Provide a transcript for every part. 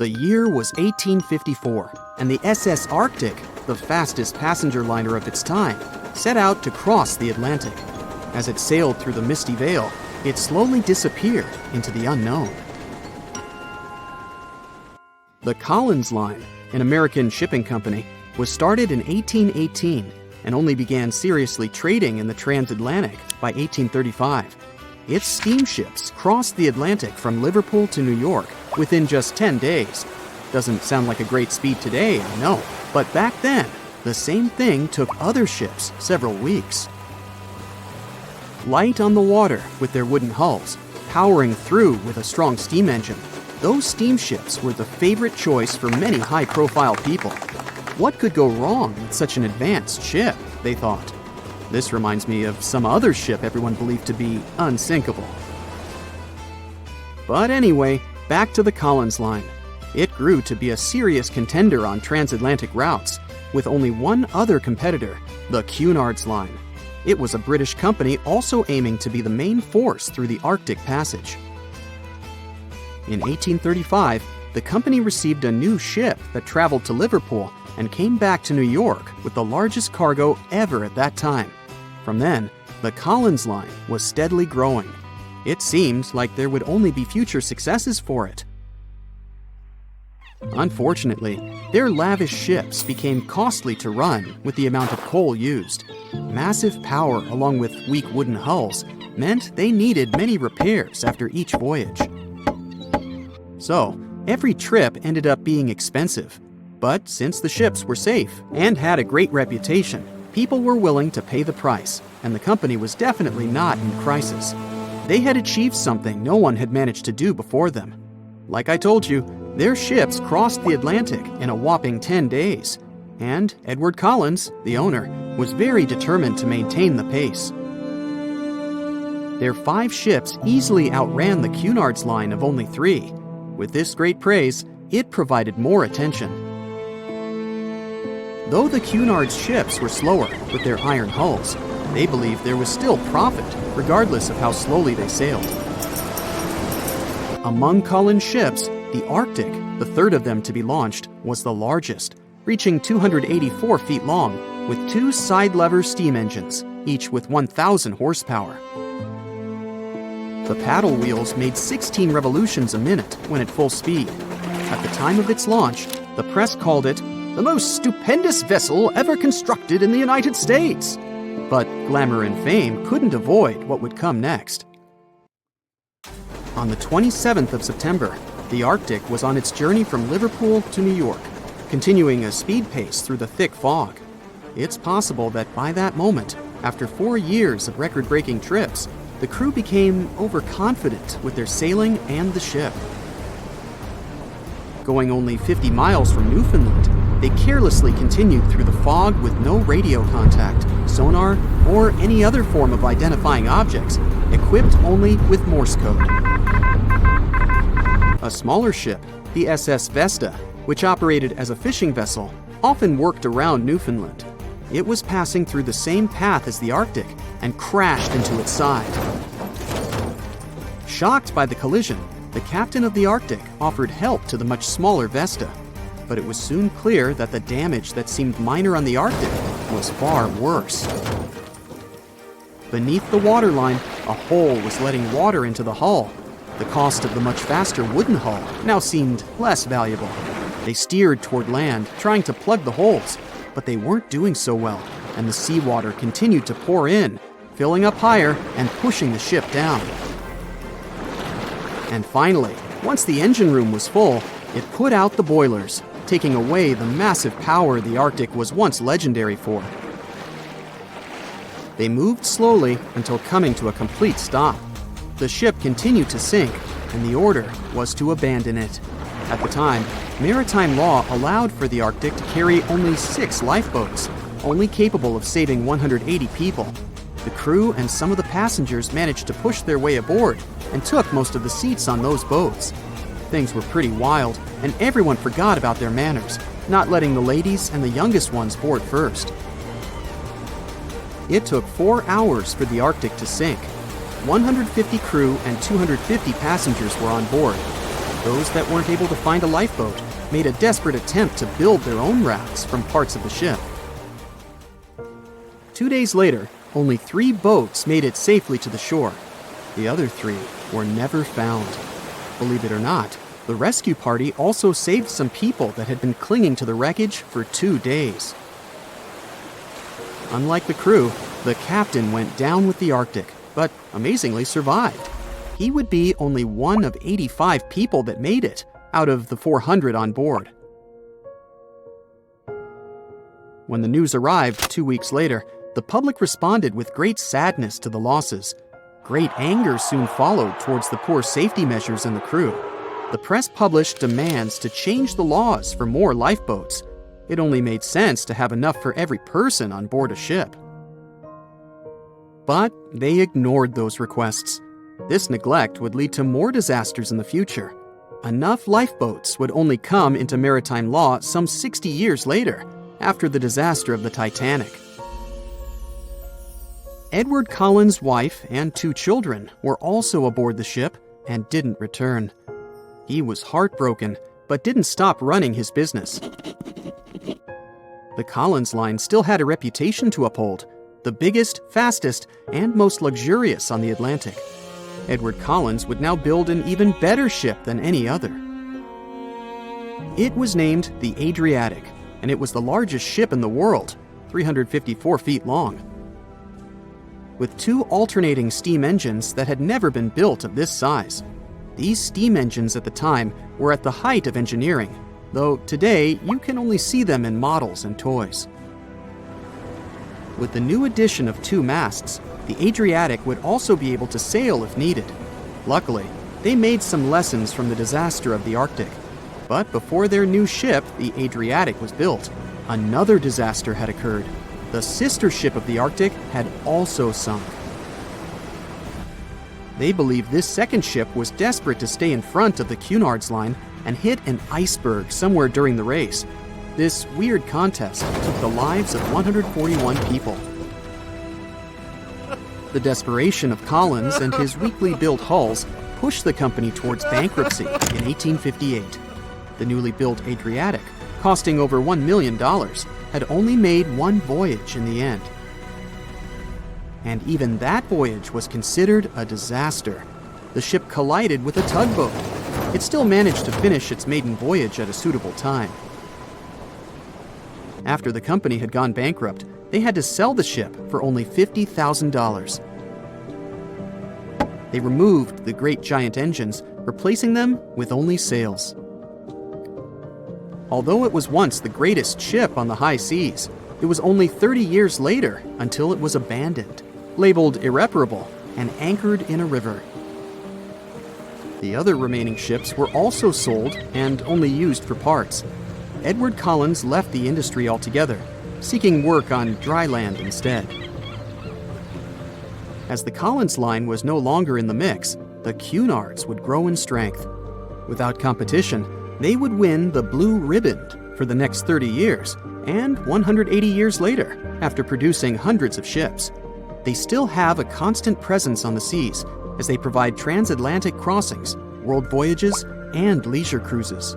The year was 1854, and the SS Arctic, the fastest passenger liner of its time, set out to cross the Atlantic. As it sailed through the misty veil, it slowly disappeared into the unknown. The Collins Line, an American shipping company, was started in 1818 and only began seriously trading in the transatlantic by 1835. Its steamships crossed the Atlantic from Liverpool to New York within just 10 days. Doesn't sound like a great speed today, I know, but back then, the same thing took other ships several weeks. Light on the water with their wooden hulls, powering through with a strong steam engine, those steamships were the favorite choice for many high-profile people. What could go wrong with such an advanced ship, they thought. This reminds me of some other ship everyone believed to be unsinkable. But anyway, back to the Collins Line. It grew to be a serious contender on transatlantic routes, with only one other competitor, the Cunard's Line. It was a British company also aiming to be the main force through the Arctic Passage. In 1835, the company received a new ship that traveled to Liverpool and came back to New York with the largest cargo ever at that time. From then, the Collins Line was steadily growing. It seemed like there would only be future successes for it. Unfortunately, their lavish ships became costly to run with the amount of coal used. Massive power along with weak wooden hulls meant they needed many repairs after each voyage. So, every trip ended up being expensive. But since the ships were safe and had a great reputation, people were willing to pay the price, and the company was definitely not in crisis. They had achieved something no one had managed to do before them. Like I told you, their ships crossed the Atlantic in a whopping 10 days, and Edward Collins, the owner, was very determined to maintain the pace. Their 5 ships easily outran the Cunard's Line of only 3. With this great praise, it provided more attention. Though the Cunard's ships were slower with their iron hulls, they believed there was still profit, regardless of how slowly they sailed. Among Collins' ships, the Arctic, the third of them to be launched, was the largest, reaching 284 feet long, with 2 side-lever steam engines, each with 1,000 horsepower. The paddle wheels made 16 revolutions a minute when at full speed. At the time of its launch, the press called it the most stupendous vessel ever constructed in the United States. But glamour and fame couldn't avoid what would come next. On the 27th of September, the Arctic was on its journey from Liverpool to New York, continuing a speed pace through the thick fog. It's possible that by that moment, after 4 years of record-breaking trips, the crew became overconfident with their sailing and the ship. Going only 50 miles from Newfoundland, they carelessly continued through the fog with no radio contact, sonar, or any other form of identifying objects, equipped only with Morse code. A smaller ship, the SS Vesta, which operated as a fishing vessel, often worked around Newfoundland. It was passing through the same path as the Arctic and crashed into its side. Shocked by the collision, the captain of the Arctic offered help to the much smaller Vesta, but it was soon clear that the damage that seemed minor on the Arctic was far worse. Beneath the waterline, a hole was letting water into the hull. The cost of the much faster wooden hull now seemed less valuable. They steered toward land, trying to plug the holes, but they weren't doing so well, and the seawater continued to pour in, filling up higher and pushing the ship down. And finally, once the engine room was full, it put out the boilers, taking away the massive power the Arctic was once legendary for. They moved slowly until coming to a complete stop. The ship continued to sink, and the order was to abandon it. At the time, maritime law allowed for the Arctic to carry only 6 lifeboats, only capable of saving 180 people. The crew and some of the passengers managed to push their way aboard and took most of the seats on those boats. Things were pretty wild, and everyone forgot about their manners, not letting the ladies and the youngest ones board first. It took 4 hours for the Arctic to sink. 150 crew and 250 passengers were on board. Those that weren't able to find a lifeboat made a desperate attempt to build their own rafts from parts of the ship. 2 days later, only 3 boats made it safely to the shore. The other 3 were never found. Believe it or not, the rescue party also saved some people that had been clinging to the wreckage for 2 days. Unlike the crew, the captain went down with the Arctic, but amazingly survived. He would be only one of 85 people that made it out of the 400 on board. When the news arrived 2 weeks later, the public responded with great sadness to the losses. Great anger soon followed towards the poor safety measures in the crew. The press published demands to change the laws for more lifeboats. It only made sense to have enough for every person on board a ship. But they ignored those requests. This neglect would lead to more disasters in the future. Enough lifeboats would only come into maritime law some 60 years later, after the disaster of the Titanic. Edward Cullen's wife and 2 children were also aboard the ship and didn't return. He was heartbroken, but didn't stop running his business. The Collins line still had a reputation to uphold, the biggest, fastest, and most luxurious on the Atlantic. Edward Collins would now build an even better ship than any other. It was named the Adriatic, and it was the largest ship in the world, 354 feet long. With 2 alternating steam engines that had never been built of this size. These steam engines at the time were at the height of engineering, though today you can only see them in models and toys. With the new addition of 2 masts, the Adriatic would also be able to sail if needed. Luckily, they made some lessons from the disaster of the Arctic. But before their new ship, the Adriatic, was built, another disaster had occurred. The sister ship of the Arctic had also sunk. They believe this second ship was desperate to stay in front of the Cunard's line and hit an iceberg somewhere during the race. This weird contest took the lives of 141 people. The desperation of Collins and his weakly built hulls pushed the company towards bankruptcy in 1858. The newly built Adriatic, costing over $1 million, had only made 1 voyage in the end. And even that voyage was considered a disaster. The ship collided with a tugboat. It still managed to finish its maiden voyage at a suitable time. After the company had gone bankrupt, they had to sell the ship for only $50,000. They removed the great giant engines, replacing them with only sails. Although it was once the greatest ship on the high seas, it was only 30 years later until it was abandoned, labeled irreparable, and anchored in a river. The other remaining ships were also sold and only used for parts. Edward Collins left the industry altogether, seeking work on dry land instead. As the Collins line was no longer in the mix, the Cunards would grow in strength. Without competition, they would win the Blue Riband for the next 30 years, and 180 years later, after producing hundreds of ships. They still have a constant presence on the seas as they provide transatlantic crossings, world voyages, and leisure cruises.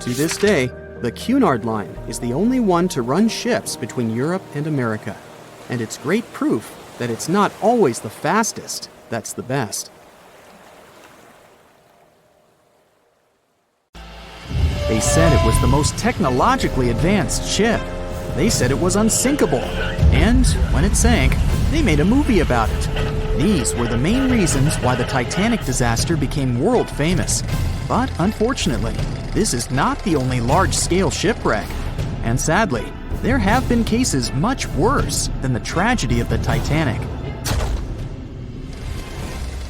To this day, the Cunard line is the only one to run ships between Europe and America, and it's great proof that it's not always the fastest that's the best. They said it was the most technologically advanced ship. They said it was unsinkable, and when it sank, they made a movie about it. These were the main reasons why the Titanic disaster became world famous. But unfortunately, this is not the only large-scale shipwreck. And sadly, there have been cases much worse than the tragedy of the Titanic.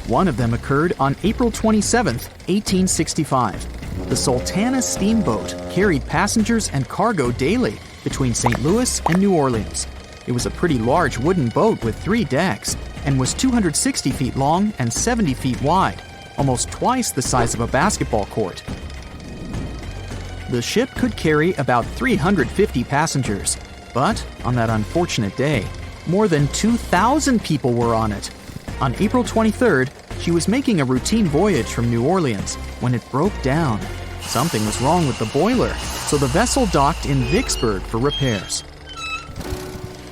One of them occurred on April 27, 1865. The Sultana steamboat carried passengers and cargo daily between St. Louis and New Orleans. It was a pretty large wooden boat with 3 decks and was 260 feet long and 70 feet wide, almost twice the size of a basketball court. The ship could carry about 350 passengers, but on that unfortunate day, more than 2,000 people were on it. On April 23rd, She was making a routine voyage from New Orleans when it broke down. Something was wrong with the boiler, so the vessel docked in Vicksburg for repairs.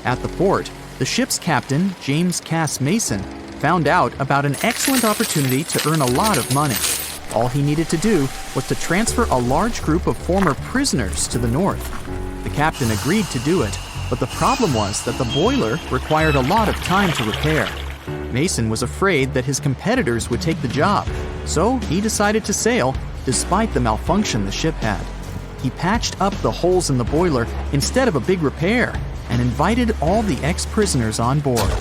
At the port, the ship's captain, James Cass Mason, found out about an excellent opportunity to earn a lot of money. All he needed to do was to transfer a large group of former prisoners to the north. The captain agreed to do it, but the problem was that the boiler required a lot of time to repair. Mason was afraid that his competitors would take the job, so he decided to sail despite the malfunction the ship had. He patched up the holes in the boiler instead of a big repair and invited all the ex-prisoners on board.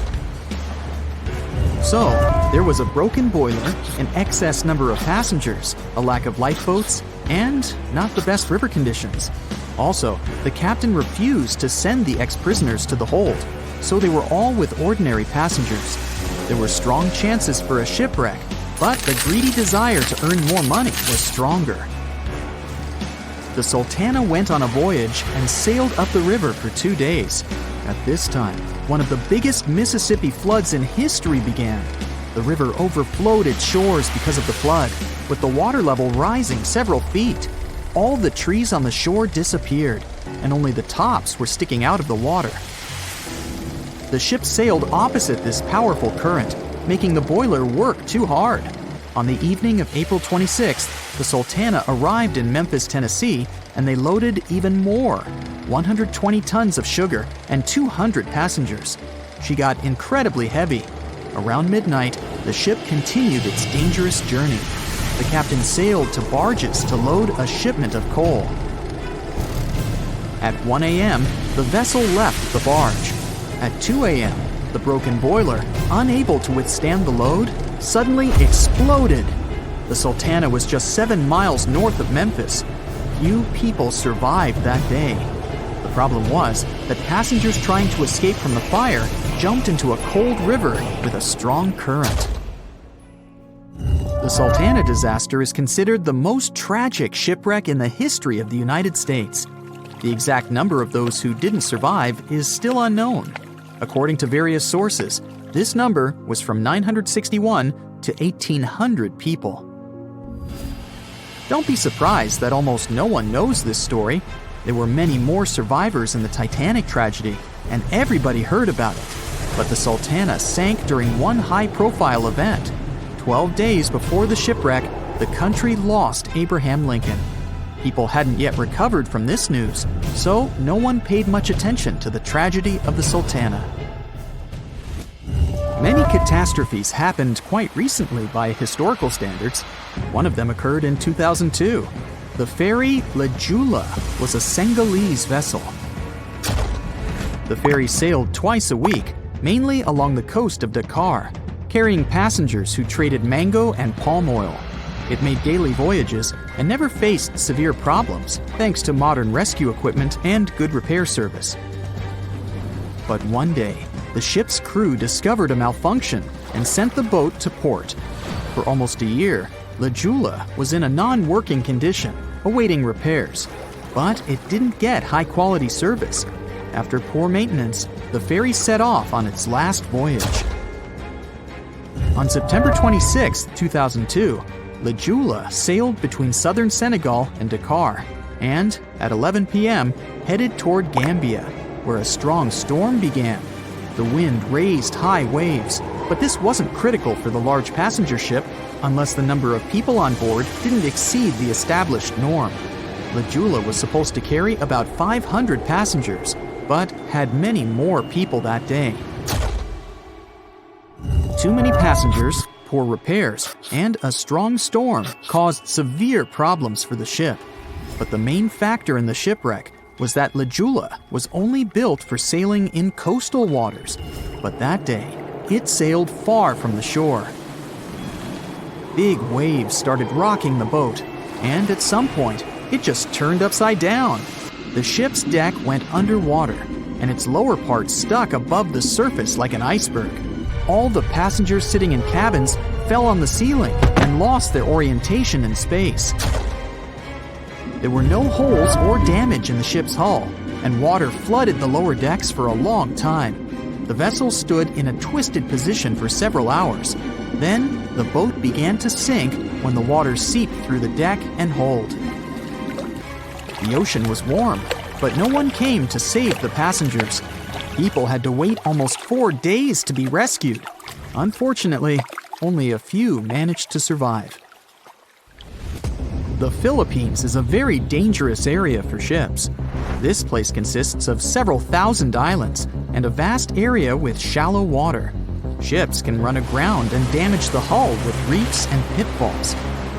So, there was a broken boiler, an excess number of passengers, a lack of lifeboats, and not the best river conditions. Also, the captain refused to send the ex-prisoners to the hold, so they were all with ordinary passengers. There were strong chances for a shipwreck, but the greedy desire to earn more money was stronger. The Sultana went on a voyage and sailed up the river for 2 days. At this time, one of the biggest Mississippi floods in history began. The river overflowed its shores because of the flood, with the water level rising several feet. All the trees on the shore disappeared, and only the tops were sticking out of the water. The ship sailed opposite this powerful current, making the boiler work too hard. On the evening of April 26th, the Sultana arrived in Memphis, Tennessee, and they loaded even more, 120 tons of sugar and 200 passengers. She got incredibly heavy. Around midnight, the ship continued its dangerous journey. The captain sailed to barges to load a shipment of coal. At 1 a.m., the vessel left the barge. At 2 a.m., the broken boiler, unable to withstand the load, suddenly exploded. The Sultana was just 7 miles north of Memphis. Few people survived that day. The problem was that passengers trying to escape from the fire jumped into a cold river with a strong current. The Sultana disaster is considered the most tragic shipwreck in the history of the United States. The exact number of those who didn't survive is still unknown. According to various sources, this number was from 961 to 1,800 people. Don't be surprised that almost no one knows this story. There were many more survivors in the Titanic tragedy, and everybody heard about it. But the Sultana sank during one high-profile event. 12 days before the shipwreck, the country lost Abraham Lincoln. People hadn't yet recovered from this news, so no one paid much attention to the tragedy of the Sultana. Many catastrophes happened quite recently by historical standards. One of them occurred in 2002. The ferry La Jula was a Senegalese vessel. The ferry sailed twice a week, mainly along the coast of Dakar, carrying passengers who traded mango and palm oil. It made daily voyages and never faced severe problems thanks to modern rescue equipment and good repair service. But one day, the ship's crew discovered a malfunction and sent the boat to port. For almost a year, La Jula was in a non-working condition, awaiting repairs. But it didn't get high-quality service. After poor maintenance, the ferry set off on its last voyage. On September 26, 2002, La Jula sailed between southern Senegal and Dakar, and at 11 p.m. headed toward Gambia, where a strong storm began. The wind raised high waves, but this wasn't critical for the large passenger ship unless the number of people on board didn't exceed the established norm. La Jula was supposed to carry about 500 passengers, but had many more people that day. Too many passengers, poor repairs, and a strong storm caused severe problems for the ship. But the main factor in the shipwreck was that La Jula was only built for sailing in coastal waters, but that day, it sailed far from the shore. Big waves started rocking the boat, and at some point, it just turned upside down. The ship's deck went underwater, and its lower part stuck above the surface like an iceberg. All the passengers sitting in cabins fell on the ceiling and lost their orientation in space. There were no holes or damage in the ship's hull, and water flooded the lower decks for a long time. The vessel stood in a twisted position for several hours. Then, the boat began to sink when the water seeped through the deck and hold. The ocean was warm, but no one came to save the passengers. People had to wait almost 4 days to be rescued. Unfortunately, only a few managed to survive. The Philippines is a very dangerous area for ships. This place consists of several thousand islands and a vast area with shallow water. Ships can run aground and damage the hull with reefs and pitfalls.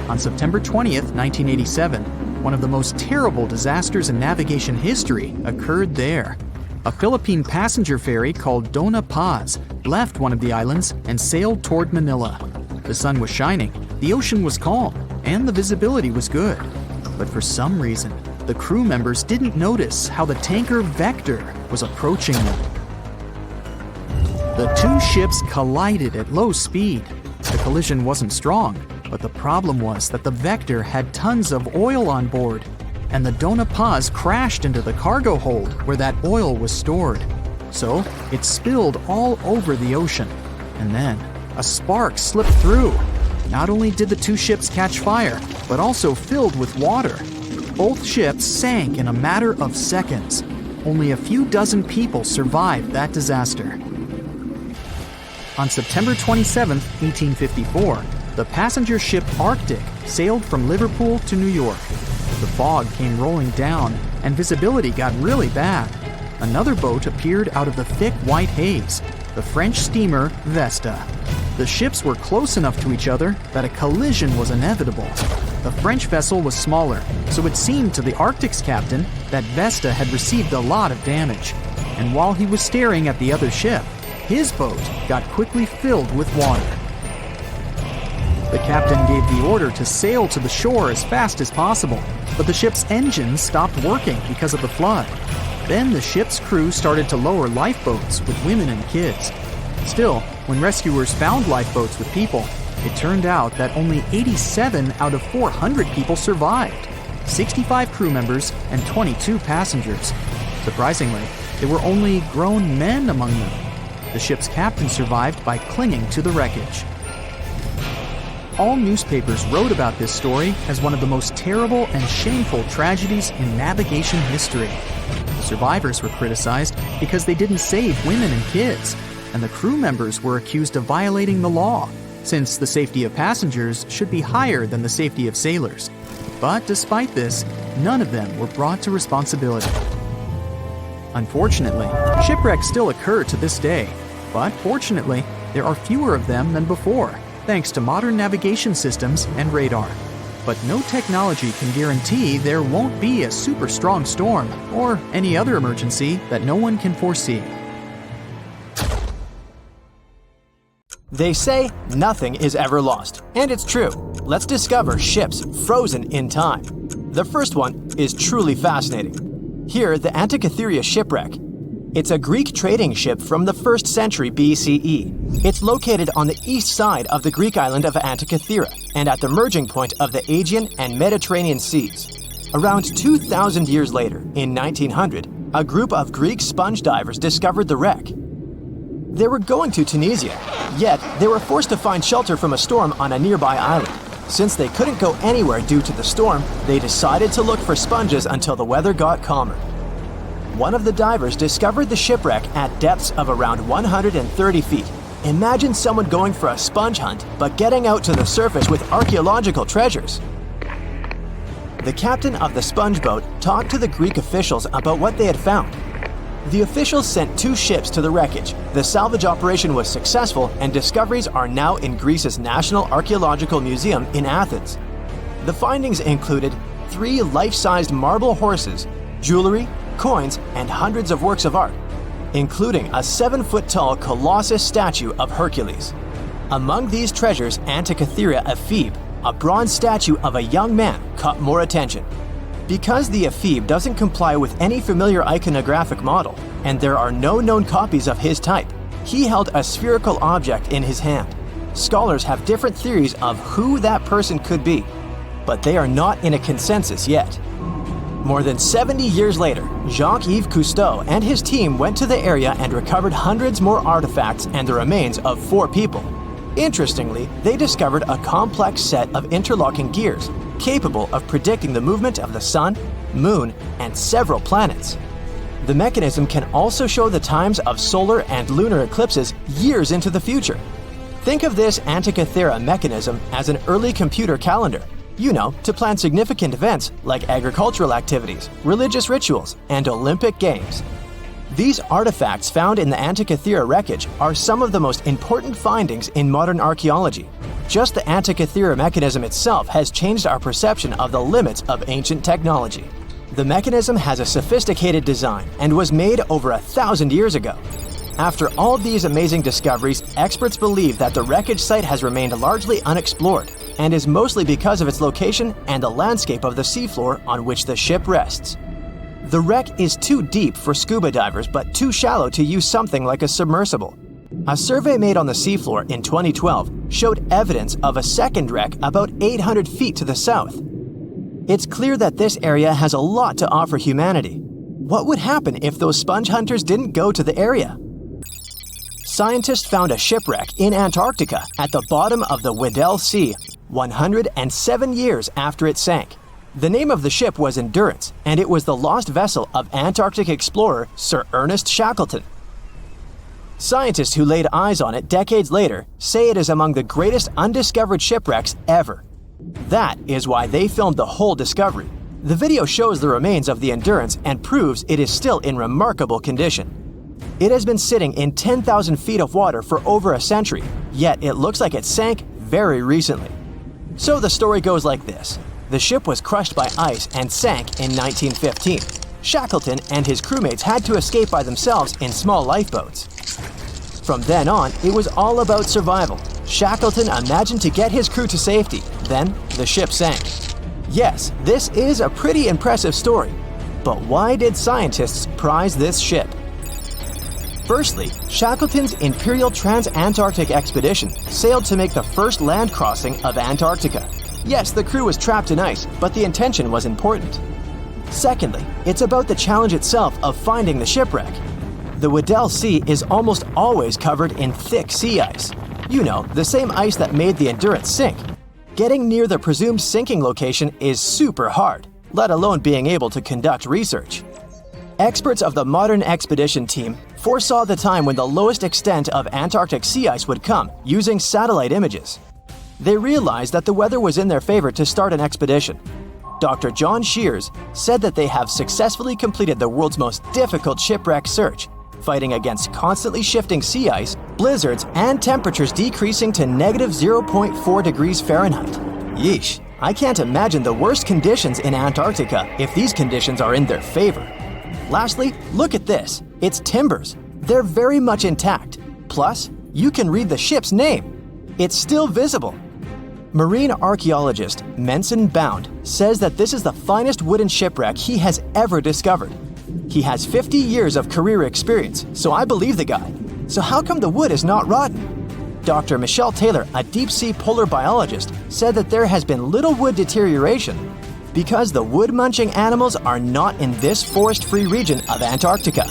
On September 20th, 1987, one of the most terrible disasters in navigation history occurred there. A Philippine passenger ferry called Dona Paz left one of the islands and sailed toward Manila. The sun was shining, the ocean was calm, and the visibility was good. But for some reason, the crew members didn't notice how the tanker Vector was approaching them. The two ships collided at low speed. The collision wasn't strong, but the problem was that the Vector had tons of oil on board, and the Dona Paz crashed into the cargo hold where that oil was stored. So it spilled all over the ocean, and then a spark slipped through. Not only did the two ships catch fire, but also filled with water. Both ships sank in a matter of seconds. Only a few dozen people survived that disaster. On September 27, 1854, the passenger ship Arctic sailed from Liverpool to New York. The fog came rolling down, and visibility got really bad. Another boat appeared out of the thick white haze, the French steamer Vesta. The ships were close enough to each other that a collision was inevitable. The French vessel was smaller, so it seemed to the Arctic's captain that Vesta had received a lot of damage. And while he was staring at the other ship, his boat got quickly filled with water. The captain gave the order to sail to the shore as fast as possible, but the ship's engines stopped working because of the flood. Then the ship's crew started to lower lifeboats with women and kids. Still, when rescuers found lifeboats with people, it turned out that only 87 out of 400 people survived, 65 crew members and 22 passengers. Surprisingly, there were only grown men among them. The ship's captain survived by clinging to the wreckage. All newspapers wrote about this story as one of the most terrible and shameful tragedies in navigation history. Survivors were criticized because they didn't save women and kids, and the crew members were accused of violating the law, since the safety of passengers should be higher than the safety of sailors. But despite this, none of them were brought to responsibility. Unfortunately, shipwrecks still occur to this day, but fortunately, there are fewer of them than before, thanks to modern navigation systems and radar. But no technology can guarantee there won't be a super strong storm or any other emergency that no one can foresee. They say nothing is ever lost, and it's true. Let's discover ships frozen in time. The first one is truly fascinating. Here, the Antikythera shipwreck. It's a Greek trading ship from the 1st century BCE. It's located on the east side of the Greek island of Antikythera and at the merging point of the Aegean and Mediterranean seas. Around 2,000 years later, in 1900, a group of Greek sponge divers discovered the wreck. They were going to Tunisia, yet they were forced to find shelter from a storm on a nearby island. Since they couldn't go anywhere due to the storm, they decided to look for sponges until the weather got calmer. One of the divers discovered the shipwreck at depths of around 130 feet. Imagine someone going for a sponge hunt, but getting out to the surface with archaeological treasures. The captain of the sponge boat talked to the Greek officials about what they had found. The officials sent 2 ships to the wreckage. The salvage operation was successful, and discoveries are now in Greece's National Archaeological Museum in Athens. The findings included 3 life-sized marble horses, jewelry, coins, and hundreds of works of art, including a 7-foot-tall Colossus statue of Hercules. Among these treasures, Antikythera Ephebe, a bronze statue of a young man, caught more attention. Because the ephebe doesn't comply with any familiar iconographic model, and there are no known copies of his type, he held a spherical object in his hand. Scholars have different theories of who that person could be, but they are not in a consensus yet. More than 70 years later, Jacques-Yves Cousteau and his team went to the area and recovered hundreds more artifacts and the remains of 4 people. Interestingly, they discovered a complex set of interlocking gears capable of predicting the movement of the Sun, Moon, and several planets. The mechanism can also show the times of solar and lunar eclipses years into the future. Think of this Antikythera mechanism as an early computer calendar, to plan significant events like agricultural activities, religious rituals, and Olympic Games. These artifacts found in the Antikythera wreckage are some of the most important findings in modern archaeology. Just the Antikythera mechanism itself has changed our perception of the limits of ancient technology. The mechanism has a sophisticated design and was made over 1,000 years ago. After all these amazing discoveries, experts believe that the wreckage site has remained largely unexplored and is mostly because of its location and the landscape of the seafloor on which the ship rests. The wreck is too deep for scuba divers but too shallow to use something like a submersible. A survey made on the seafloor in 2012 showed evidence of a second wreck about 800 feet to the south. It's clear that this area has a lot to offer humanity. What would happen if those sponge hunters didn't go to the area? Scientists found a shipwreck in Antarctica at the bottom of the Weddell Sea 107 years after it sank. The name of the ship was Endurance, and it was the lost vessel of Antarctic explorer Sir Ernest Shackleton. Scientists who laid eyes on it decades later say it is among the greatest undiscovered shipwrecks ever. That is why they filmed the whole discovery. The video shows the remains of the Endurance and proves it is still in remarkable condition. It has been sitting in 10,000 feet of water for over a century, yet it looks like it sank very recently. So the story goes like this. The ship was crushed by ice and sank in 1915. Shackleton and his crewmates had to escape by themselves in small lifeboats. From then on, it was all about survival. Shackleton imagined to get his crew to safety. Then, the ship sank. Yes, this is a pretty impressive story. But why did scientists prize this ship? Firstly, Shackleton's Imperial Trans-Antarctic Expedition sailed to make the first land crossing of Antarctica. Yes, the crew was trapped in ice, but the intention was important. Secondly, it's about the challenge itself of finding the shipwreck. The Weddell Sea is almost always covered in thick sea ice. The same ice that made the Endurance sink. Getting near the presumed sinking location is super hard, let alone being able to conduct research. Experts of the modern expedition team foresaw the time when the lowest extent of Antarctic sea ice would come using satellite images. They realized that the weather was in their favor to start an expedition. Dr. John Shears said that they have successfully completed the world's most difficult shipwreck search, fighting against constantly shifting sea ice, blizzards, and temperatures decreasing to -0.4 degrees Fahrenheit. Yeesh, I can't imagine the worst conditions in Antarctica if these conditions are in their favor. Lastly, look at this. It's timbers. They're very much intact. Plus, you can read the ship's name. It's still visible. Marine archaeologist Menson Bound says that this is the finest wooden shipwreck he has ever discovered. He has 50 years of career experience, so I believe the guy. So how come the wood is not rotten? Dr. Michelle Taylor, a deep-sea polar biologist, said that there has been little wood deterioration because the wood-munching animals are not in this forest-free region of Antarctica.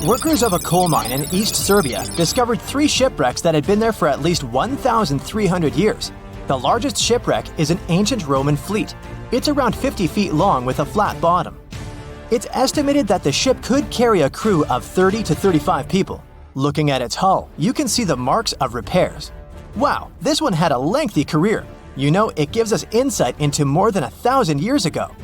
Workers of a coal mine in East Serbia discovered 3 shipwrecks that had been there for at least 1,300 years. The largest shipwreck is an ancient Roman fleet. It's around 50 feet long with a flat bottom. It's estimated that the ship could carry a crew of 30 to 35 people. Looking at its hull, you can see the marks of repairs. Wow, this one had a lengthy career. It gives us insight into more than 1,000 years ago.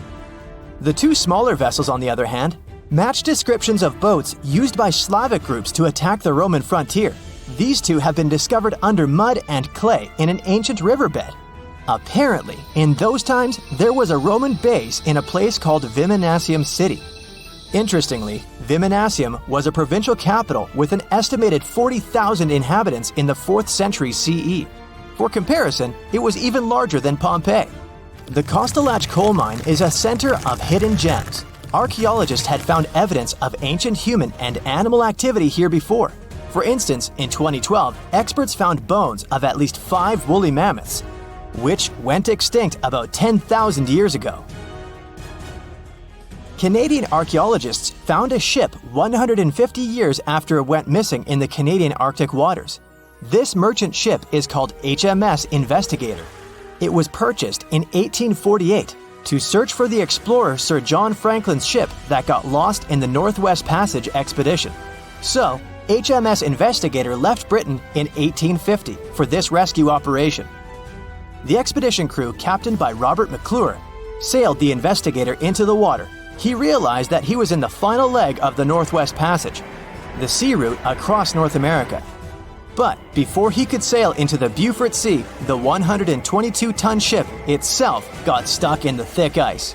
The 2 smaller vessels, on the other hand, match descriptions of boats used by Slavic groups to attack the Roman frontier. These 2 have been discovered under mud and clay in an ancient riverbed. Apparently, in those times, there was a Roman base in a place called Viminacium City. Interestingly, Viminacium was a provincial capital with an estimated 40,000 inhabitants in the 4th century CE. For comparison, it was even larger than Pompeii. The Kostelach coal mine is a center of hidden gems. Archaeologists had found evidence of ancient human and animal activity here before. For instance, in 2012, experts found bones of at least 5 woolly mammoths, which went extinct about 10,000 years ago. Canadian archaeologists found a ship 150 years after it went missing in the Canadian Arctic waters. This merchant ship is called HMS Investigator. It was purchased in 1848 to search for the explorer Sir John Franklin's ship that got lost in the Northwest Passage expedition. So, HMS Investigator left Britain in 1850 for this rescue operation. The expedition crew, captained by Robert McClure, sailed the Investigator into the water. He realized that he was in the final leg of the Northwest Passage, the sea route across North America. But before he could sail into the Beaufort Sea, the 122-ton ship itself got stuck in the thick ice.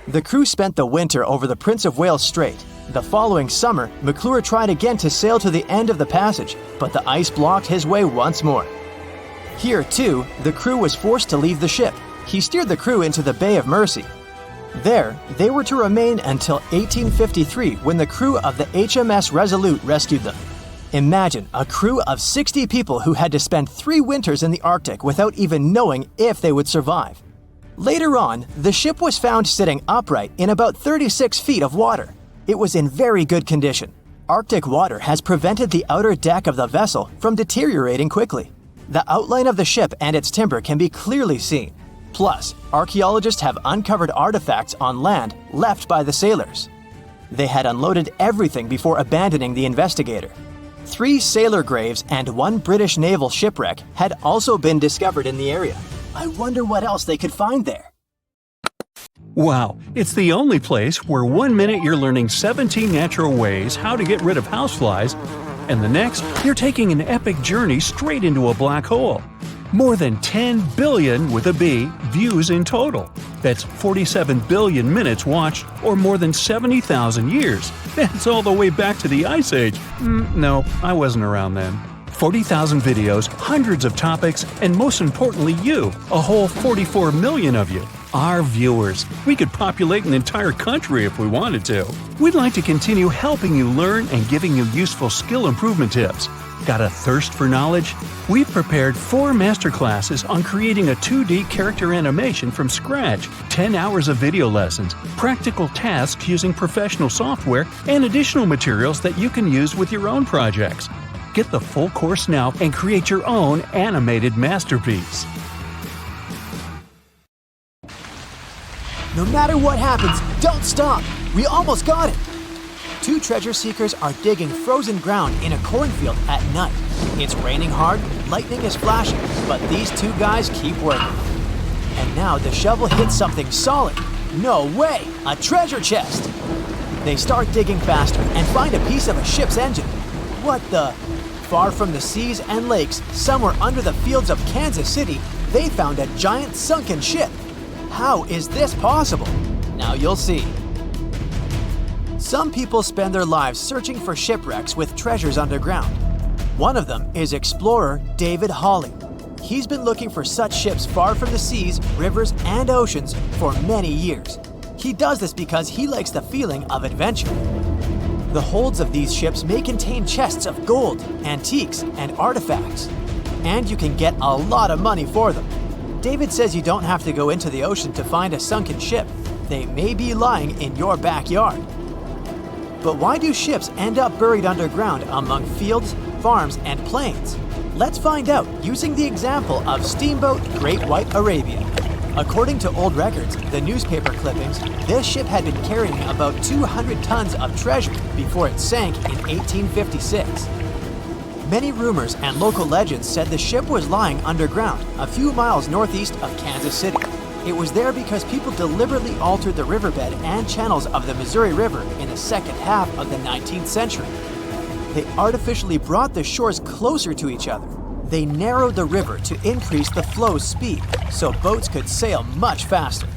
The crew spent the winter over the Prince of Wales Strait. The following summer, McClure tried again to sail to the end of the passage, but the ice blocked his way once more. Here, too, the crew was forced to leave the ship. He steered the crew into the Bay of Mercy. There, they were to remain until 1853 when the crew of the HMS Resolute rescued them. Imagine a crew of 60 people who had to spend 3 winters in the Arctic without even knowing if they would survive. Later on, the ship was found sitting upright in about 36 feet of water. It was in very good condition. Arctic water has prevented the outer deck of the vessel from deteriorating quickly. The outline of the ship and its timber can be clearly seen. Plus, archaeologists have uncovered artifacts on land left by the sailors. They had unloaded everything before abandoning the Investigator. 3 sailor graves and 1 British naval shipwreck had also been discovered in the area. I wonder what else they could find there. Wow, it's the only place where 1 minute you're learning 17 natural ways how to get rid of houseflies, and the next, you're taking an epic journey straight into a black hole. More than 10 billion, with a B, views in total. That's 47 billion minutes watched, or more than 70,000 years. That's all the way back to the Ice Age. No, I wasn't around then. 40,000 videos, hundreds of topics, and most importantly you, a whole 44 million of you. Our viewers. We could populate an entire country if we wanted to. We'd like to continue helping you learn and giving you useful skill improvement tips. Got a thirst for knowledge? We've prepared 4 masterclasses on creating a 2D character animation from scratch, 10 hours of video lessons, practical tasks using professional software, and additional materials that you can use with your own projects. Get the full course now and create your own animated masterpiece. No matter what happens, don't stop! We almost got it! 2 treasure seekers are digging frozen ground in a cornfield at night. It's raining hard, lightning is flashing, but these 2 guys keep working. And now the shovel hits something solid. No way! A treasure chest! They start digging faster and find a piece of a ship's engine. What the? Far from the seas and lakes, somewhere under the fields of Kansas City, they found a giant sunken ship. How is this possible? Now you'll see. Some people spend their lives searching for shipwrecks with treasures underground. One of them is explorer David Hawley. He's been looking for such ships far from the seas, rivers, and oceans for many years. He does this because he likes the feeling of adventure. The holds of these ships may contain chests of gold, antiques, and artifacts. And you can get a lot of money for them. David says you don't have to go into the ocean to find a sunken ship. They may be lying in your backyard. But why do ships end up buried underground among fields, farms, and plains? Let's find out using the example of steamboat Great White Arabia. According to old records, the newspaper clippings, this ship had been carrying about 200 tons of treasure before it sank in 1856. Many rumors and local legends said the ship was lying underground, a few miles northeast of Kansas City. It was there because people deliberately altered the riverbed and channels of the Missouri River in the second half of the 19th century. They artificially brought the shores closer to each other. They narrowed the river to increase the flow's speed, so boats could sail much faster.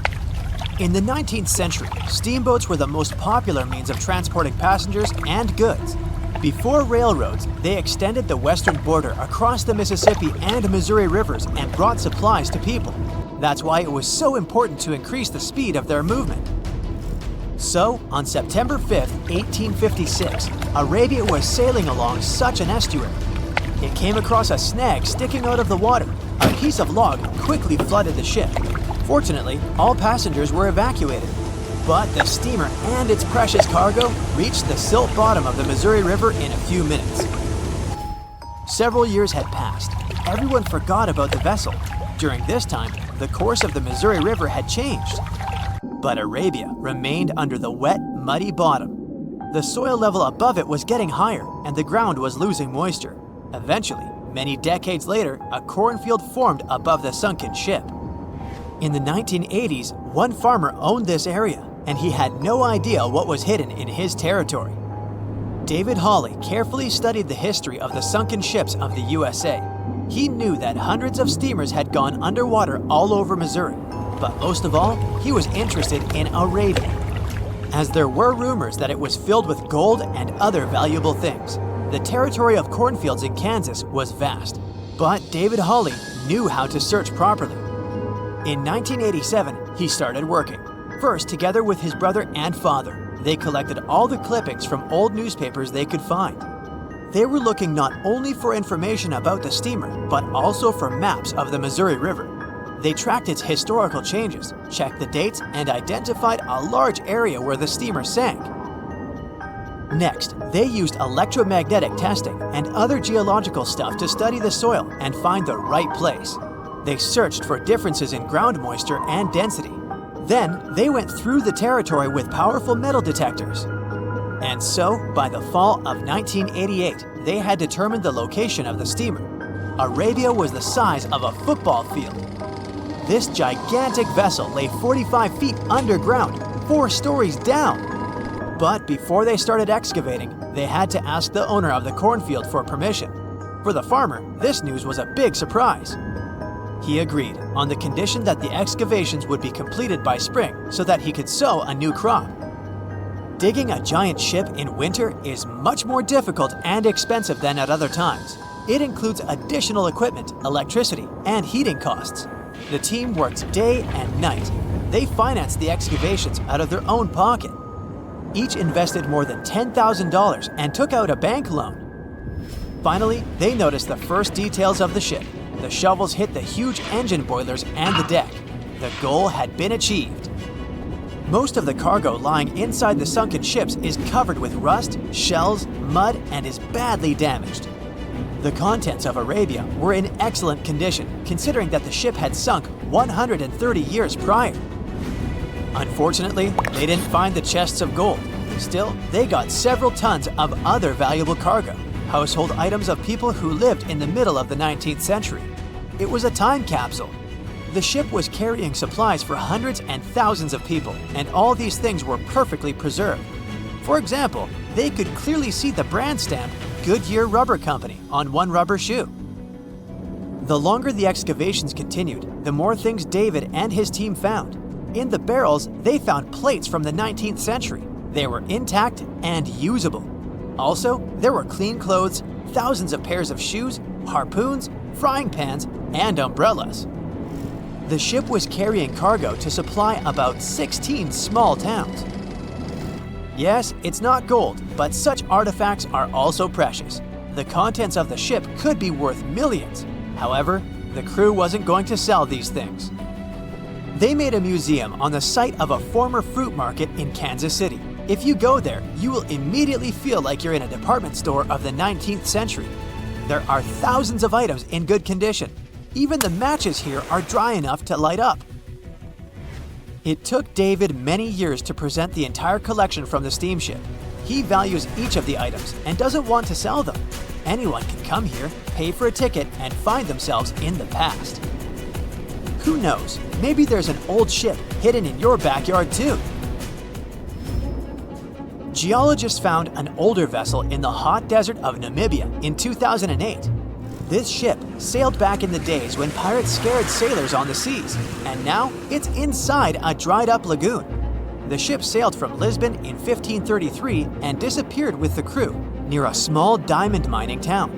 In the 19th century, steamboats were the most popular means of transporting passengers and goods. Before railroads, they extended the western border across the Mississippi and Missouri rivers and brought supplies to people. That's why it was so important to increase the speed of their movement. So, on September 5, 1856, Arabia was sailing along such an estuary. It came across a snag sticking out of the water. A piece of log quickly flooded the ship. Fortunately, all passengers were evacuated. But the steamer and its precious cargo reached the silt bottom of the Missouri River in a few minutes. Several years had passed. Everyone forgot about the vessel. During this time, the course of the Missouri River had changed. But Arabia remained under the wet, muddy bottom. The soil level above it was getting higher, and the ground was losing moisture. Eventually, many decades later, a cornfield formed above the sunken ship. In the 1980s, one farmer owned this area, and he had no idea what was hidden in his territory. David Hawley carefully studied the history of the sunken ships of the USA. He knew that hundreds of steamers had gone underwater all over Missouri, but most of all, he was interested in Arabia, as there were rumors that it was filled with gold and other valuable things. The territory of cornfields in Kansas was vast, but David Hawley knew how to search properly. In 1987, he started working, first together with his brother and father. They collected all the clippings from old newspapers they could find. They were looking not only for information about the steamer, but also for maps of the Missouri River. They tracked its historical changes, checked the dates, and identified a large area where the steamer sank. Next, they used electromagnetic testing and other geological stuff to study the soil and find the right place. They searched for differences in ground moisture and density. Then, they went through the territory with powerful metal detectors. And so, by the fall of 1988, they had determined the location of the steamer. Arabia was the size of a football field. This gigantic vessel lay 45 feet underground, 4 stories down. But before they started excavating, they had to ask the owner of the cornfield for permission. For the farmer, this news was a big surprise. He agreed on the condition that the excavations would be completed by spring so that he could sow a new crop. Digging a giant ship in winter is much more difficult and expensive than at other times. It includes additional equipment, electricity, and heating costs. The team worked day and night. They financed the excavations out of their own pocket. Each invested more than $10,000 and took out a bank loan. Finally, they noticed the first details of the ship. The shovels hit the huge engine boilers and the deck. The goal had been achieved. Most of the cargo lying inside the sunken ships is covered with rust, shells, mud, and is badly damaged. The contents of Arabia were in excellent condition, considering that the ship had sunk 130 years prior. Unfortunately, they didn't find the chests of gold. Still, they got several tons of other valuable cargo, household items of people who lived in the middle of the 19th century. It was a time capsule. The ship was carrying supplies for hundreds and thousands of people, and all these things were perfectly preserved. For example, they could clearly see the brand stamp Goodyear Rubber Company on one rubber shoe. The longer the excavations continued, the more things David and his team found. In the barrels, they found plates from the 19th century. They were intact and usable. Also, there were clean clothes, thousands of pairs of shoes, harpoons, frying pans, and umbrellas. The ship was carrying cargo to supply about 16 small towns. Yes, it's not gold, but such artifacts are also precious. The contents of the ship could be worth millions. However, the crew wasn't going to sell these things. They made a museum on the site of a former fruit market in Kansas City. If you go there, you will immediately feel like you're in a department store of the 19th century. There are thousands of items in good condition. Even the matches here are dry enough to light up. It took David many years to present the entire collection from the steamship. He values each of the items and doesn't want to sell them. Anyone can come here, pay for a ticket, and find themselves in the past. Who knows, maybe there's an old ship hidden in your backyard too. Geologists found an older vessel in the hot desert of Namibia in 2008. This ship sailed back in the days when pirates scared sailors on the seas, and now it's inside a dried-up lagoon. The ship sailed from Lisbon in 1533 and disappeared with the crew near a small diamond mining town.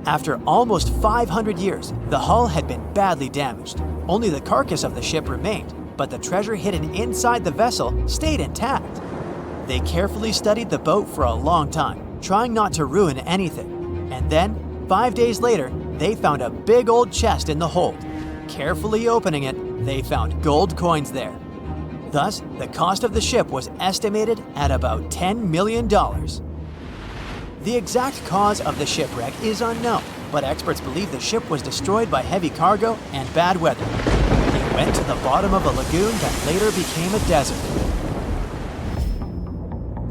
After almost 500 years, the hull had been badly damaged. Only the carcass of the ship remained, but the treasure hidden inside the vessel stayed intact. They carefully studied the boat for a long time, trying not to ruin anything. And then, 5 days later, they found a big old chest in the hold. Carefully opening it, they found gold coins there. Thus, the cost of the ship was estimated at about $10 million. The exact cause of the shipwreck is unknown, but experts believe the ship was destroyed by heavy cargo and bad weather. It went to the bottom of a lagoon that later became a desert.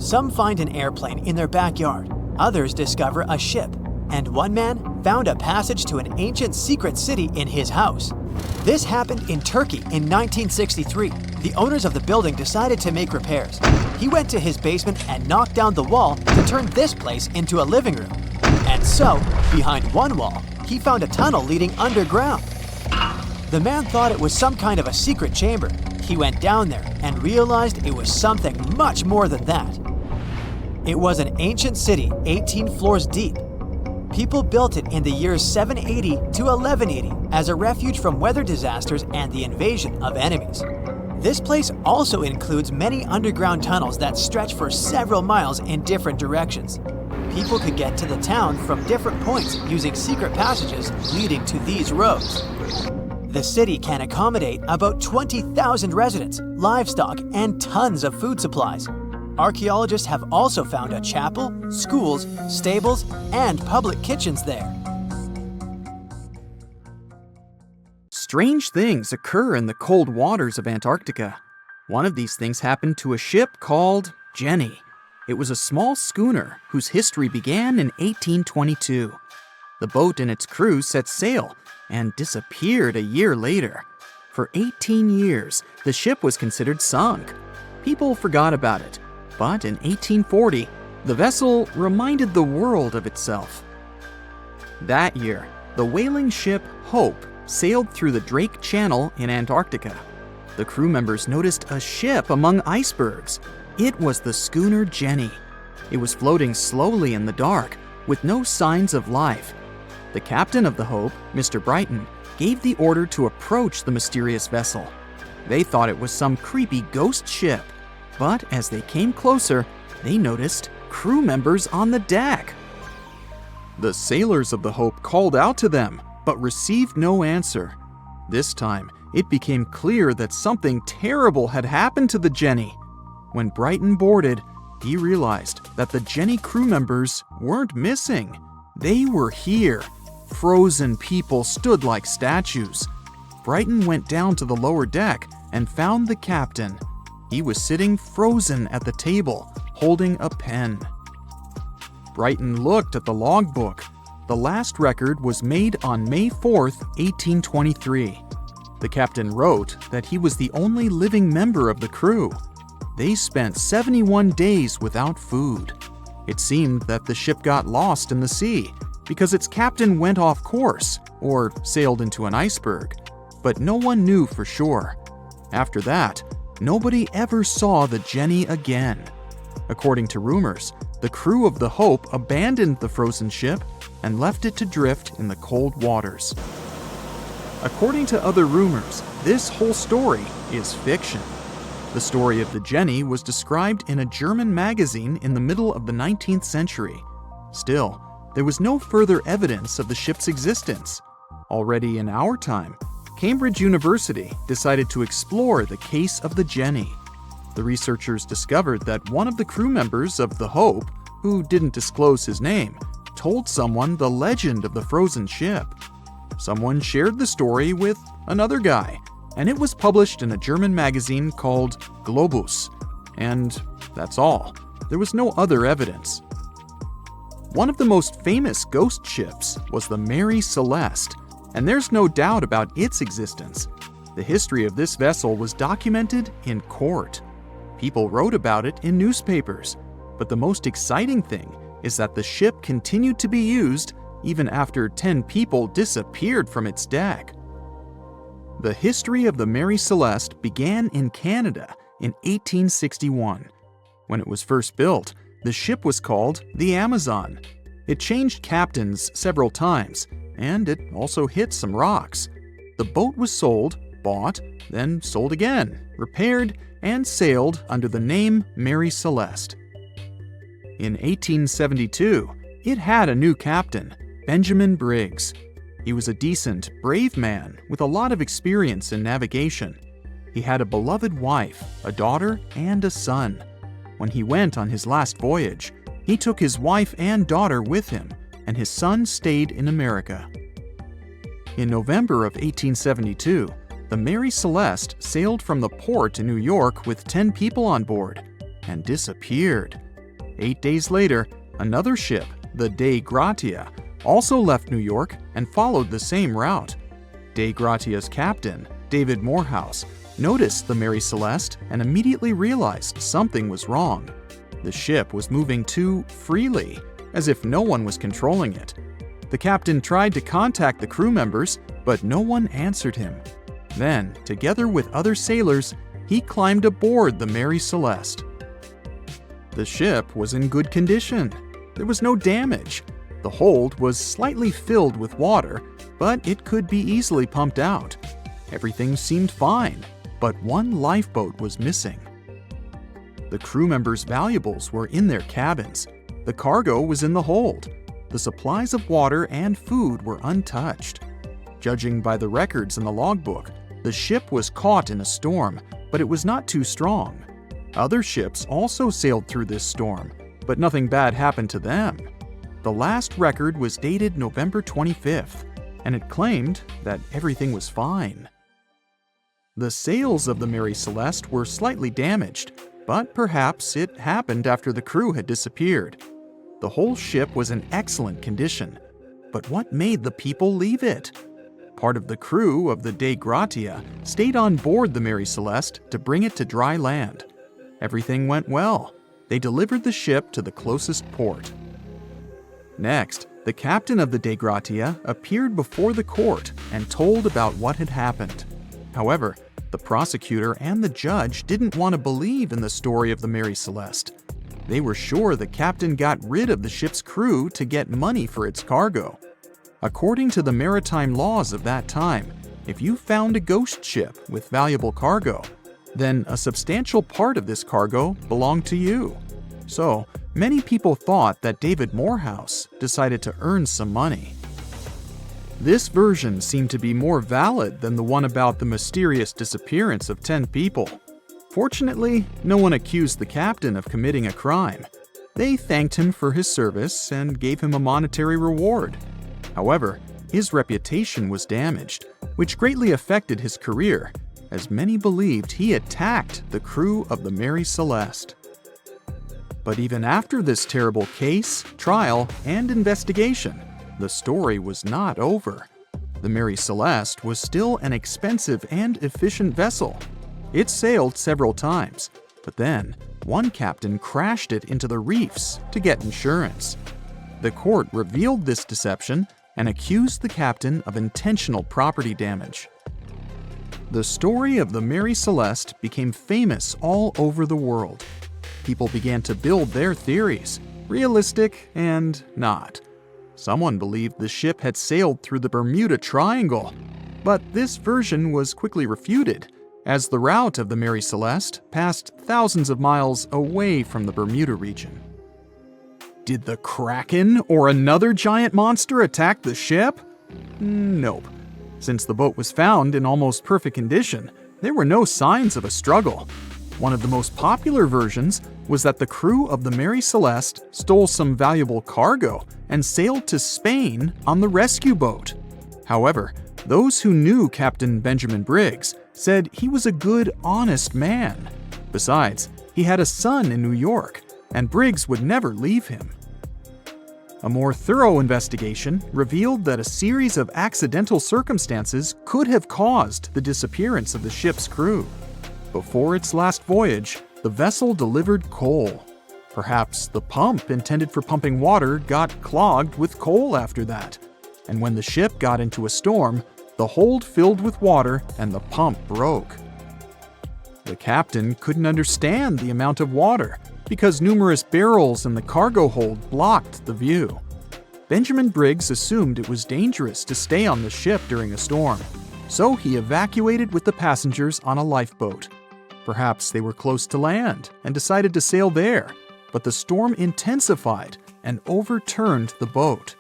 Some find an airplane in their backyard, others discover a ship, and one man found a passage to an ancient secret city in his house. This happened in Turkey in 1963. The owners of the building decided to make repairs. He went to his basement and knocked down the wall to turn this place into a living room. And so, behind one wall, he found a tunnel leading underground. The man thought it was some kind of a secret chamber. He went down there and realized it was something much more than that. It was an ancient city 18 floors deep. People built it in the years 780 to 1180 as a refuge from weather disasters and the invasion of enemies. This place also includes many underground tunnels that stretch for several miles in different directions. People could get to the town from different points using secret passages leading to these roads. The city can accommodate about 20,000 residents, livestock, and tons of food supplies. Archaeologists have also found a chapel, schools, stables, and public kitchens there. Strange things occur in the cold waters of Antarctica. One of these things happened to a ship called Jenny. It was a small schooner whose history began in 1822. The boat and its crew set sail and disappeared a year later. For 18 years, the ship was considered sunk. People forgot about it, but in 1840, the vessel reminded the world of itself. That year, the whaling ship Hope sailed through the Drake Channel in Antarctica. The crew members noticed a ship among icebergs. It was the schooner Jenny. It was floating slowly in the dark, with no signs of life. The captain of the Hope, Mr. Brighton, gave the order to approach the mysterious vessel. They thought it was some creepy ghost ship, but as they came closer, they noticed crew members on the deck. The sailors of the Hope called out to them, but received no answer. This time, it became clear that something terrible had happened to the Jenny. When Brighton boarded, he realized that the Jenny crew members weren't missing. They were here. Frozen people stood like statues. Brighton went down to the lower deck and found the captain. He was sitting frozen at the table, holding a pen. Brighton looked at the logbook. The last record was made on May 4th, 1823. The captain wrote that he was the only living member of the crew. They spent 71 days without food. It seemed that the ship got lost in the sea because its captain went off course or sailed into an iceberg, but no one knew for sure. After that, nobody ever saw the Jenny again. According to rumors, the crew of the Hope abandoned the frozen ship and left it to drift in the cold waters. According to other rumors, this whole story is fiction. The story of the Jenny was described in a German magazine in the middle of the 19th century. Still, there was no further evidence of the ship's existence. Already in our time, Cambridge University decided to explore the case of the Jenny. The researchers discovered that one of the crew members of the Hope, who didn't disclose his name, told someone the legend of the frozen ship. Someone shared the story with another guy, and it was published in a German magazine called Globus. And that's all. There was no other evidence. One of the most famous ghost ships was the Mary Celeste, and there's no doubt about its existence. The history of this vessel was documented in court. People wrote about it in newspapers, but the most exciting thing is that the ship continued to be used even after 10 people disappeared from its deck. The history of the Mary Celeste began in Canada in 1861. When it was first built, the ship was called the Amazon. It changed captains several times, and it also hit some rocks. The boat was sold, bought, then sold again, repaired, and sailed under the name Mary Celeste. In 1872, it had a new captain, Benjamin Briggs. He was a decent, brave man with a lot of experience in navigation. He had a beloved wife, a daughter, and a son. When he went on his last voyage, He took his wife and daughter with him, and his son stayed in America. In November of 1872, the Mary Celeste sailed from the port in New York with 10 people on board and disappeared. 8 days later, another ship, the Dei Gratia, also left New York and followed the same route. Dei Gratia's captain, David Morehouse, noticed the Mary Celeste and immediately realized something was wrong. The ship was moving too freely, as if no one was controlling it. The captain tried to contact the crew members, but no one answered him. Then, together with other sailors, he climbed aboard the Mary Celeste. The ship was in good condition. There was no damage. The hold was slightly filled with water, but it could be easily pumped out. Everything seemed fine, but one lifeboat was missing. The crew members' valuables were in their cabins. The cargo was in the hold. The supplies of water and food were untouched. Judging by the records in the logbook, the ship was caught in a storm, but it was not too strong. Other ships also sailed through this storm, but nothing bad happened to them. The last record was dated November 25th, and it claimed that everything was fine. The sails of the Mary Celeste were slightly damaged, but perhaps it happened after the crew had disappeared. The whole ship was in excellent condition, but what made the people leave it? Part of the crew of the Dei Gratia stayed on board the Mary Celeste to bring it to dry land. Everything went well. They delivered the ship to the closest port. Next, the captain of the Dei Gratia appeared before the court and told about what had happened. However, the prosecutor and the judge didn't want to believe in the story of the Mary Celeste. They were sure the captain got rid of the ship's crew to get money for its cargo. According to the maritime laws of that time, if you found a ghost ship with valuable cargo, then a substantial part of this cargo belonged to you. So, many people thought that David Morehouse decided to earn some money. This version seemed to be more valid than the one about the mysterious disappearance of 10 people. Fortunately, no one accused the captain of committing a crime. They thanked him for his service and gave him a monetary reward. However, his reputation was damaged, which greatly affected his career, as many believed he attacked the crew of the Mary Celeste. But even after this terrible case, trial, and investigation, the story was not over. The Mary Celeste was still an expensive and efficient vessel. It sailed several times, but then one captain crashed it into the reefs to get insurance. The court revealed this deception and accused the captain of intentional property damage. The story of the Mary Celeste became famous all over the world. People began to build their theories, realistic and not. Someone believed the ship had sailed through the Bermuda Triangle, but this version was quickly refuted, as the route of the Mary Celeste passed thousands of miles away from the Bermuda region. Did the Kraken or another giant monster attack the ship? Nope. Since the boat was found in almost perfect condition, there were no signs of a struggle. One of the most popular versions was that the crew of the Mary Celeste stole some valuable cargo and sailed to Spain on the rescue boat. However, those who knew Captain Benjamin Briggs said he was a good, honest man. Besides, he had a son in New York, and Briggs would never leave him. A more thorough investigation revealed that a series of accidental circumstances could have caused the disappearance of the ship's crew. Before its last voyage, the vessel delivered coal. Perhaps the pump intended for pumping water got clogged with coal after that, and when the ship got into a storm, the hold filled with water and the pump broke. The captain couldn't understand the amount of water because numerous barrels in the cargo hold blocked the view. Benjamin Briggs assumed it was dangerous to stay on the ship during a storm, so he evacuated with the passengers on a lifeboat. Perhaps they were close to land and decided to sail there, but the storm intensified and overturned the boat.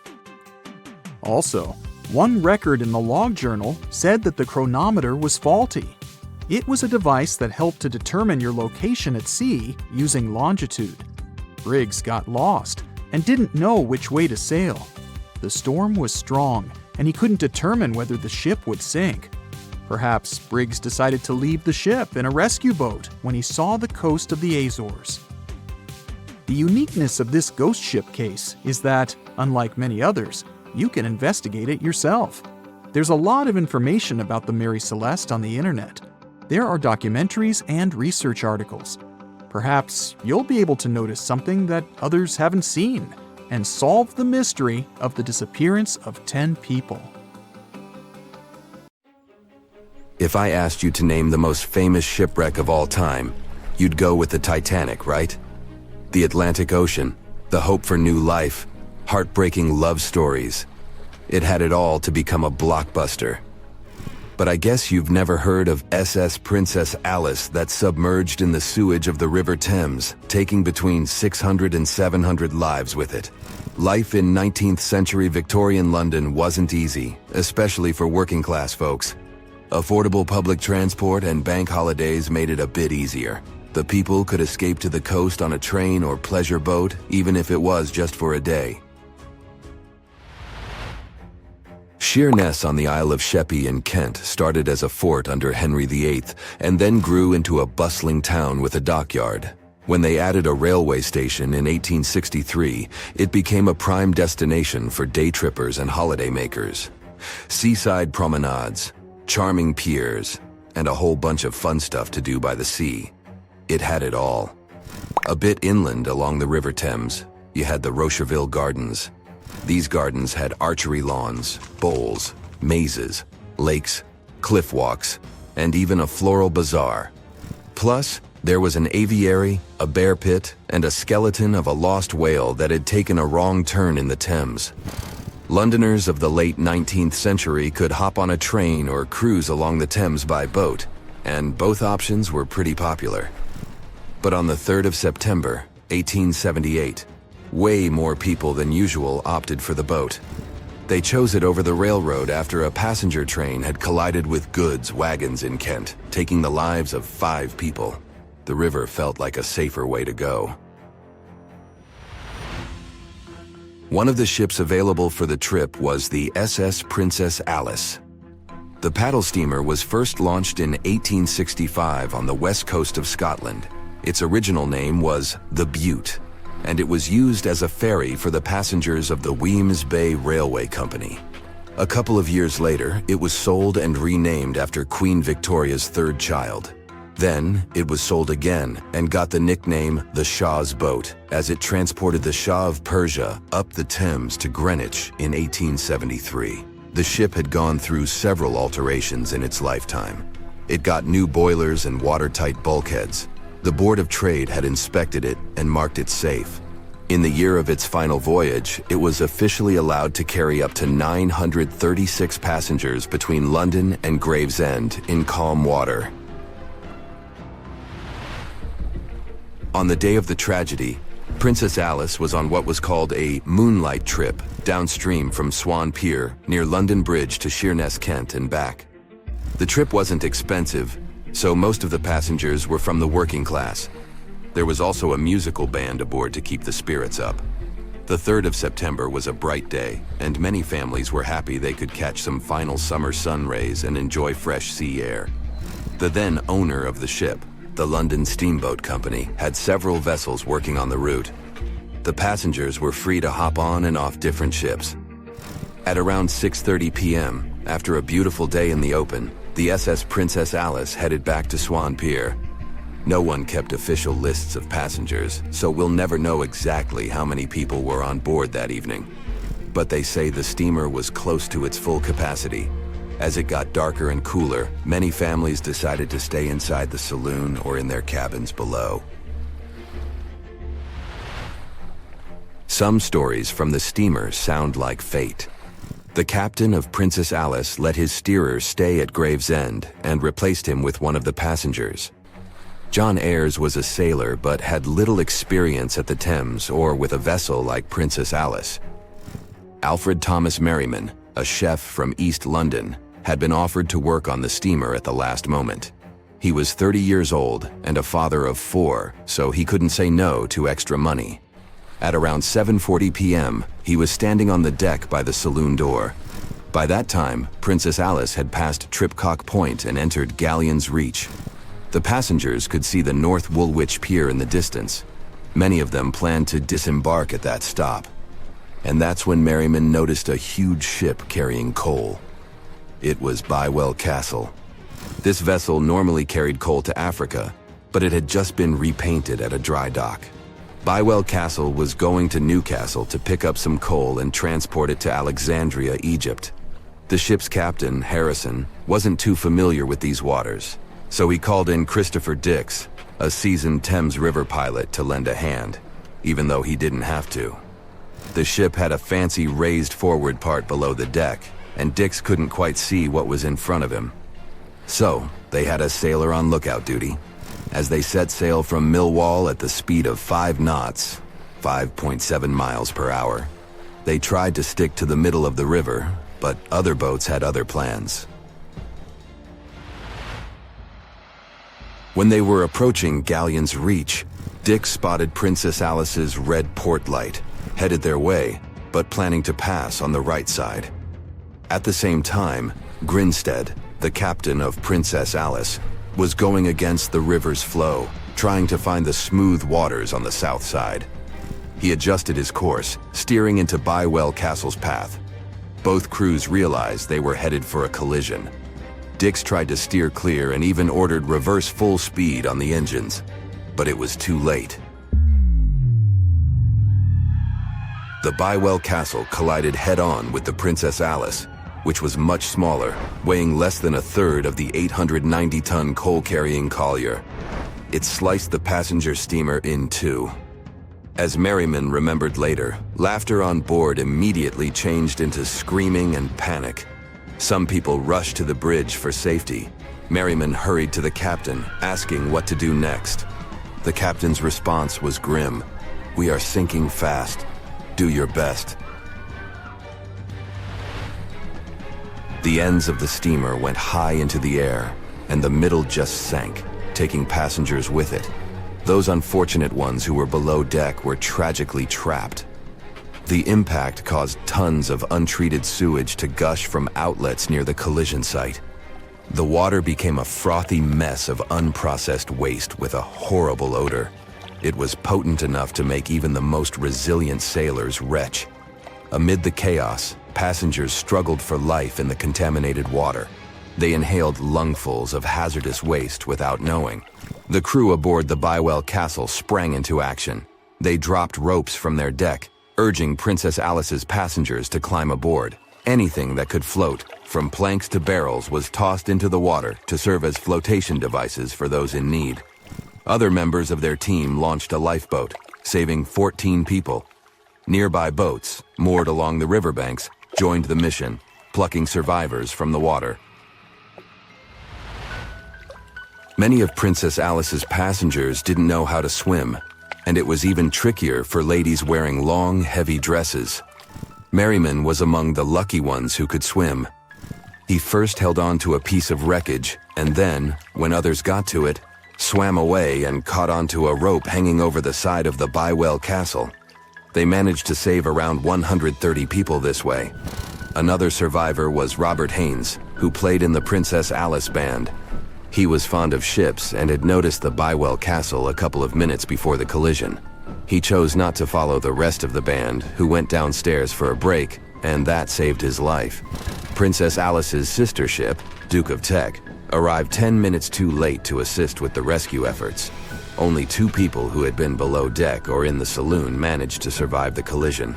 Also, one record in the log journal said that the chronometer was faulty. It was a device that helped to determine your location at sea using longitude. Briggs got lost and didn't know which way to sail. The storm was strong, and he couldn't determine whether the ship would sink. Perhaps Briggs decided to leave the ship in a rescue boat when he saw the coast of the Azores. The uniqueness of this ghost ship case is that, unlike many others, you can investigate it yourself. There's a lot of information about the Mary Celeste on the internet. There are documentaries and research articles. Perhaps you'll be able to notice something that others haven't seen and solve the mystery of the disappearance of 10 people. If I asked you to name the most famous shipwreck of all time, you'd go with the Titanic, right? The Atlantic Ocean, the hope for new life, heartbreaking love stories. It had it all to become a blockbuster. But I guess you've never heard of SS Princess Alice that submerged in the sewage of the River Thames, taking between 600 and 700 lives with it. Life in 19th century Victorian London wasn't easy, especially for working class folks. Affordable public transport and bank holidays made it a bit easier. The people could escape to the coast on a train or pleasure boat, even if it was just for a day. Sheerness on the Isle of Sheppey in Kent started as a fort under Henry VIII and then grew into a bustling town with a dockyard. When they added a railway station in 1863, it became a prime destination for day trippers and holidaymakers. Seaside promenades, charming piers, and a whole bunch of fun stuff to do by the sea. It had it all. A bit inland along the River Thames, you had the Rocherville Gardens. These gardens had archery lawns, bowls, mazes, lakes, cliff walks, and even a floral bazaar. Plus, there was an aviary, a bear pit, and a skeleton of a lost whale that had taken a wrong turn in the Thames. Londoners of the late 19th century could hop on a train or cruise along the Thames by boat, and both options were pretty popular. But on the 3rd of September, 1878, way more people than usual opted for the boat. They chose it over the railroad after a passenger train had collided with goods wagons in Kent, taking the lives of 5 people. The river felt like a safer way to go. One of the ships available for the trip was the SS Princess Alice. The paddle steamer was first launched in 1865 on the west coast of Scotland. Its original name was the Bute, and it was used as a ferry for the passengers of the Wemyss Bay Railway Company. A couple of years later, it was sold and renamed after Queen Victoria's 3rd child. Then, it was sold again and got the nickname the Shah's Boat, as it transported the Shah of Persia up the Thames to Greenwich in 1873. The ship had gone through several alterations in its lifetime. It got new boilers and watertight bulkheads. The Board of Trade had inspected it and marked it safe. In the year of its final voyage, it was officially allowed to carry up to 936 passengers between London and Gravesend in calm water. On the day of the tragedy, Princess Alice was on what was called a moonlight trip downstream from Swan Pier near London Bridge to Sheerness, Kent and back. The trip wasn't expensive, so most of the passengers were from the working class. There was also a musical band aboard to keep the spirits up. The 3rd of September was a bright day, and many families were happy they could catch some final summer sun rays and enjoy fresh sea air. The then owner of the ship, the London Steamboat Company, had several vessels working on the route. The passengers were free to hop on and off different ships. At around 6:30 p.m., after a beautiful day in the open, the SS Princess Alice headed back to Swan Pier. No one kept official lists of passengers, so we'll never know exactly how many people were on board that evening. But they say the steamer was close to its full capacity. As it got darker and cooler, many families decided to stay inside the saloon or in their cabins below. Some stories from the steamer sound like fate. The captain of Princess Alice let his steerer stay at Gravesend and replaced him with one of the passengers. John Ayres was a sailor but had little experience at the Thames or with a vessel like Princess Alice. Alfred Thomas Merriman, a chef from East London, had been offered to work on the steamer at the last moment. He was 30 years old and a father of 4, so he couldn't say no to extra money. At around 7:40 p.m., he was standing on the deck by the saloon door. By that time, Princess Alice had passed Tripcock Point and entered Galleon's Reach. The passengers could see the North Woolwich Pier in the distance. Many of them planned to disembark at that stop. And that's when Merriman noticed a huge ship carrying coal. It was Bywell Castle. This vessel normally carried coal to Africa, but it had just been repainted at a dry dock. Bywell Castle was going to Newcastle to pick up some coal and transport it to Alexandria, Egypt. The ship's captain, Harrison, wasn't too familiar with these waters, so he called in Christopher Dix, a seasoned Thames River pilot, to lend a hand, even though he didn't have to. The ship had a fancy raised forward part below the deck, and Dix couldn't quite see what was in front of him. So, they had a sailor on lookout duty. As they set sail from Millwall at the speed of 5 knots, 5.7 miles per hour, they tried to stick to the middle of the river, but other boats had other plans. When they were approaching Galleon's Reach, Dick spotted Princess Alice's red port light, headed their way, but planning to pass on the right side. At the same time, Grinstead, the captain of Princess Alice, was going against the river's flow, trying to find the smooth waters on the south side. He adjusted his course, steering into Bywell Castle's path. Both crews realized they were headed for a collision. Dix tried to steer clear and even ordered reverse full speed on the engines, but it was too late. The Bywell Castle collided head-on with the Princess Alice, which was much smaller, weighing less than a third of the 890-ton coal-carrying collier. It sliced the passenger steamer in two. As Merriman remembered later, laughter on board immediately changed into screaming and panic. Some people rushed to the bridge for safety. Merriman hurried to the captain, asking what to do next. The captain's response was grim. "We are sinking fast. Do your best." The ends of the steamer went high into the air, and the middle just sank, taking passengers with it. Those unfortunate ones who were below deck were tragically trapped. The impact caused tons of untreated sewage to gush from outlets near the collision site. The water became a frothy mess of unprocessed waste with a horrible odor. It was potent enough to make even the most resilient sailors retch. Amid the chaos, passengers struggled for life in the contaminated water. They inhaled lungfuls of hazardous waste without knowing. The crew aboard the Bywell Castle sprang into action. They dropped ropes from their deck, urging Princess Alice's passengers to climb aboard. Anything that could float, from planks to barrels, was tossed into the water to serve as flotation devices for those in need. Other members of their team launched a lifeboat, saving 14 people. Nearby boats, moored along the riverbanks, joined the mission, plucking survivors from the water. Many of Princess Alice's passengers didn't know how to swim, and it was even trickier for ladies wearing long, heavy dresses. Merriman was among the lucky ones who could swim. He first held on to a piece of wreckage, and then, when others got to it, swam away and caught onto a rope hanging over the side of the Bywell Castle. They managed to save around 130 people this way. Another survivor was Robert Haynes, who played in the Princess Alice band. He was fond of ships and had noticed the Bywell Castle a couple of minutes before the collision. He chose not to follow the rest of the band, who went downstairs for a break, and that saved his life. Princess Alice's sister ship, Duke of Teck, arrived 10 minutes too late to assist with the rescue efforts. Only 2 people who had been below deck or in the saloon managed to survive the collision.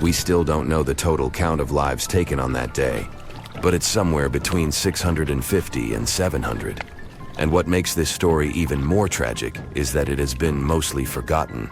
We still don't know the total count of lives taken on that day, but it's somewhere between 650 and 700. And what makes this story even more tragic is that it has been mostly forgotten.